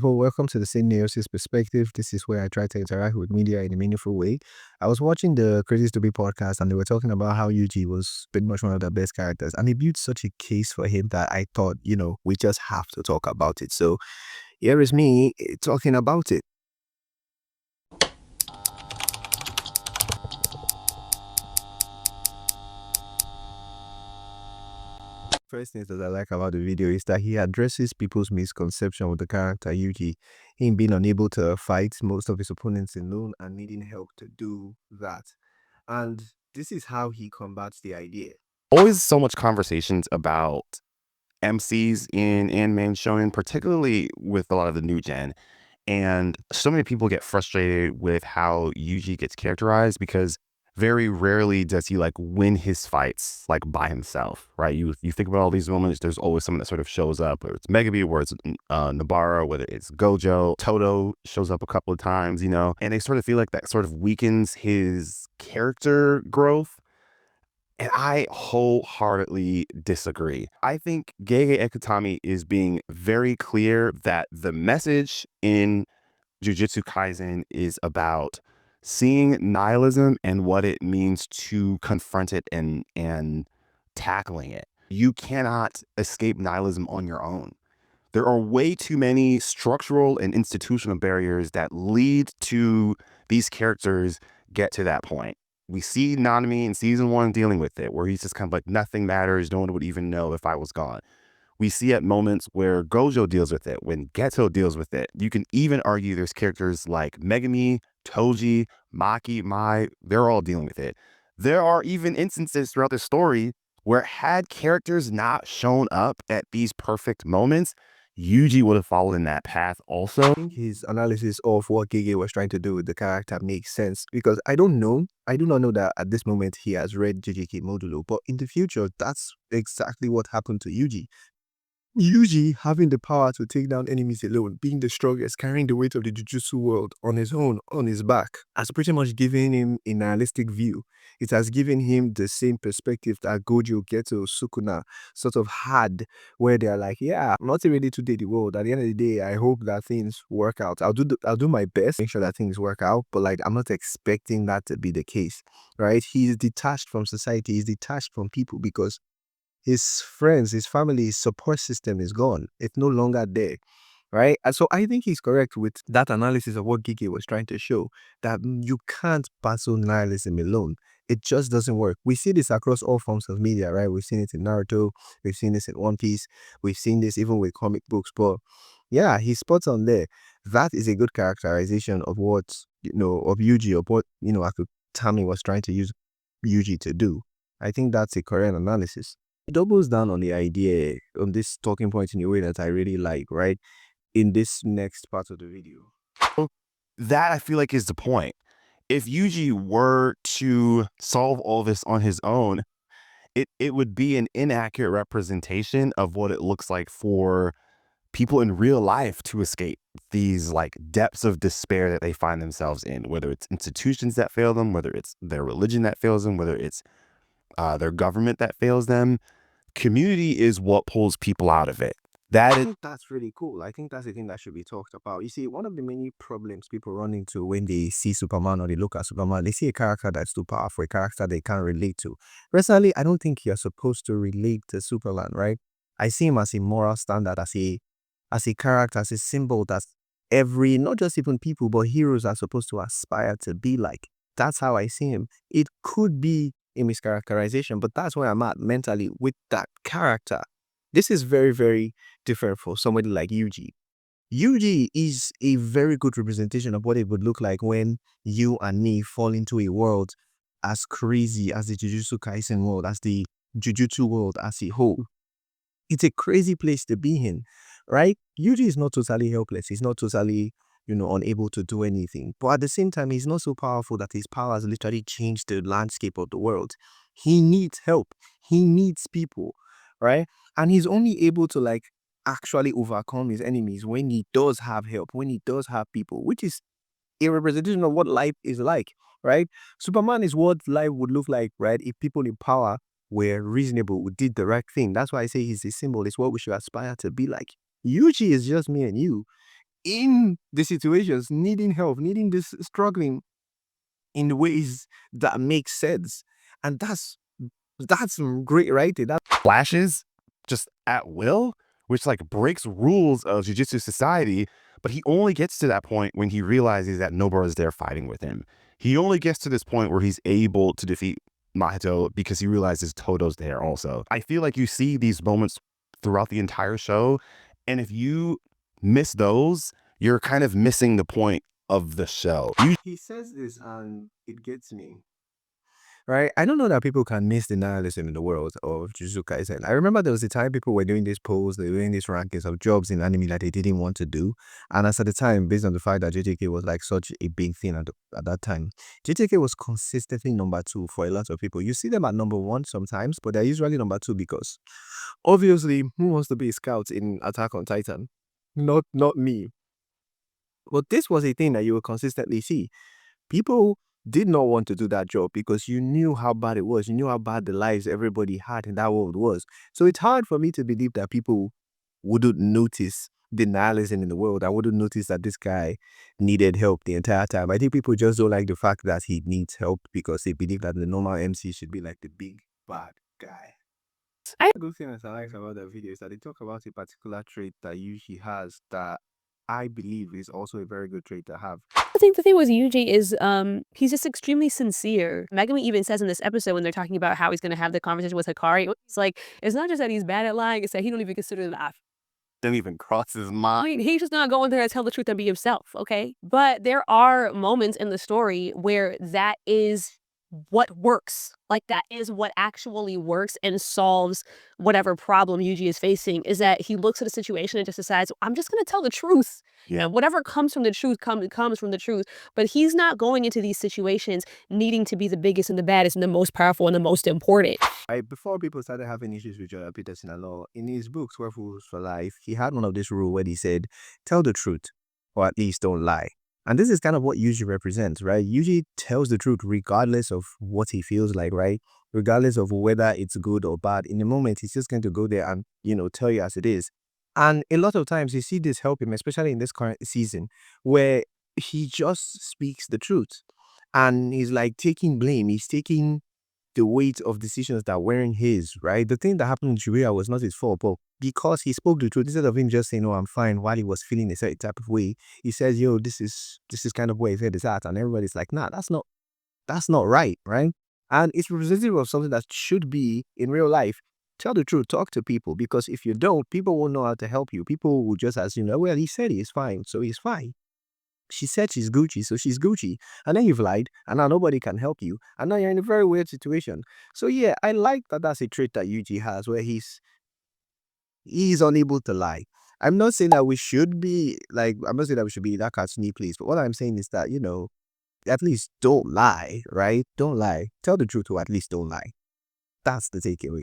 people, welcome to the St. Neos's Perspective. This is where I try to interact with media in a meaningful way. I was watching the Crazy to Be podcast and they were talking about how Yuji was pretty much one of the best characters. And they built such a case for him that I thought, we just have to talk about it. So here is me talking about it. First things that I like about the video is that he addresses people's misconception of the character Yuji, him being unable to fight most of his opponents alone and needing help to do that. And this is how he combats the idea. Always so much conversations about MCs in anime and shonen, particularly with a lot of the new gen. And so many people get frustrated with how Yuji gets characterized because very rarely does he win his fights by himself, right? You think about all these moments, there's always someone that sort of shows up, whether it's Megami, whether it's Nobara, whether it's Gojo. Toto shows up a couple of times, and they sort of feel like that sort of weakens his character growth. And I wholeheartedly disagree. I think Gege Ekutami is being very clear that the message in Jujutsu Kaisen is about seeing nihilism and what it means to confront it and tackling it. You cannot escape nihilism on your own. There are way too many structural and institutional barriers that lead to these characters get to that point. We see Nanami in season 1 dealing with it, where he's just kind of like, nothing matters, no one would even know if I was gone. We see at moments where Gojo deals with it, when Geto deals with it. You can even argue there's characters like Megami, Toji, Maki, Mai, they're all dealing with it. There are even instances throughout the story where had characters not shown up at these perfect moments, Yuji would have followed in that path also. I think his analysis of what Gege was trying to do with the character makes sense because I do not know that at this moment he has read JJK Modulo, but in the future, that's exactly what happened to Yuji. Yuji having the power to take down enemies alone, being the strongest, carrying the weight of the Jujutsu world on his own, on his back, has pretty much given him a nihilistic view. It has given him the same perspective that Gojo, Geto, Sukuna sort of had, where they're like, yeah, I'm not ready to date the world. At the end of the day, I hope that things work out. I'll do my best, make sure that things work out, but I'm not expecting that to be the case, right? He's detached from society, he's detached from people because his friends, his family, his support system is gone. It's no longer there, right? And so I think he's correct with that analysis of what Gigi was trying to show, that you can't battle nihilism alone. It just doesn't work. We see this across all forms of media, right? We've seen it in Naruto, we've seen this in One Piece, we've seen this even with comic books, but yeah, he's spot on there. That is a good characterization of what, of Yuji, of what, Akutami was trying to use Yuji to do. I think that's a correct analysis. It doubles down on the idea, on this talking point in a way that I really like, right? In this next part of the video. That I feel like is the point. If Yuji were to solve all this on his own, it would be an inaccurate representation of what it looks like for people in real life to escape these depths of despair that they find themselves in, whether it's institutions that fail them, whether it's their religion that fails them, whether it's their government that fails them. Community is what pulls people out of it. I think that's really cool. I think that's the thing that should be talked about. You see, one of the many problems people run into when they see Superman or they look at Superman, they see a character that's too powerful, a character they can't relate to. Personally, I don't think you're supposed to relate to Superman, right? I see him as a moral standard, as a character, as a symbol that not just even people, but heroes are supposed to aspire to be like. That's how I see him. It could be a mischaracterization, but that's where I'm at mentally with that character. This is very, very different for somebody like Yuji. Yuji is a very good representation of what it would look like when you and me fall into a world as crazy as the Jujutsu Kaisen world, as the Jujutsu world as a whole. It's a crazy place to be in, right? Yuji is not totally helpless. He's not totally, unable to do anything. But at the same time, he's not so powerful that his power has literally changed the landscape of the world. He needs help. He needs people, right? And he's only able to actually overcome his enemies when he does have help, when he does have people, which is a representation of what life is like, right? Superman is what life would look like, right? If people in power were reasonable, who did the right thing. That's why I say he's a symbol. It's what we should aspire to be like. Yuji is just me and you. in the situations, needing help, needing this, struggling in ways that make sense. And that's great writing. That Flashes just at will, which like breaks rules of jujitsu society. But he only gets to that point when he realizes that Noboru's there fighting with him. He only gets to this point where he's able to defeat Mahito because he realizes Todo's there also. I feel like you see these moments throughout the entire show. And if you miss those, you're kind of missing the point of the show. he says this and it gets me. Right? I don't know that people can miss the nihilism in the world of Jujutsu Kaisen. I remember there was a time people were doing these polls, they were doing these rankings of jobs in anime that they didn't want to do. And as at the time, based on the fact that JJK was like such a big thing at that time, JJK was consistently number 2 for a lot of people. You see them at number 1 sometimes, but they're usually number 2 because obviously, who wants to be a scout in Attack on Titan? Not me. But this was a thing that you will consistently see. People did not want to do that job because you knew how bad it was. You knew how bad the lives everybody had in that world was. So it's hard for me to believe that people wouldn't notice the nihilism in the world. I wouldn't notice that this guy needed help the entire time. I think people just don't like the fact that he needs help because they believe that the normal MC should be like the big bad guy. A good thing that I like about the video is that they talk about a particular trait that Yuji has that I believe is also a very good trait to have. I think the thing with Yuji is he's just extremely sincere. Megami even says in this episode when they're talking about how he's going to have the conversation with Hikari, he's like, it's not just that he's bad at lying, it's that he don't even consider that. Didn't even cross his mind. He's just not going there to tell the truth and be himself, okay? But there are moments in the story where that is what works. Like that is what actually works and solves whatever problem Yuji is facing, is that he looks at a situation and just decides, I'm just gonna tell the truth. Yeah. Whatever comes from the truth comes from the truth. But he's not going into these situations needing to be the biggest and the baddest and the most powerful and the most important. Before people started having issues with Jordan Peterson and all, in his book, 12 Rules for Life, he had one of this rule where he said, tell the truth, or at least don't lie. And this is kind of what Yuji represents, right? Yuji tells the truth regardless of what he feels like, right? Regardless of whether it's good or bad. In the moment, he's just going to go there and, tell you as it is. And a lot of times you see this help him, especially in this current season, where he just speaks the truth. And he's like taking blame. He's taking the weight of decisions that weren't his, right? The thing that happened in Julia was not his fault, but because he spoke the truth, instead of him just saying, "Oh, I'm fine," while he was feeling a certain type of way, he says, "Yo, this is kind of where his head is at," and everybody's like, "Nah, that's not right," right? And it's representative of something that should be in real life. Tell the truth, talk to people, because if you don't, people won't know how to help you. People will just assume, well, he said he's fine, so he's fine. She said she's Gucci, so she's Gucci. And then you've lied, and now nobody can help you. And now you're in a very weird situation. So yeah, I like that that's a trait that Yuji has, where he's unable to lie. I'm not saying that we should be like, I'm not saying that we should be that cartoony, please. But what I'm saying is that, at least don't lie, right? Don't lie. Tell the truth, or at least don't lie. That's the takeaway.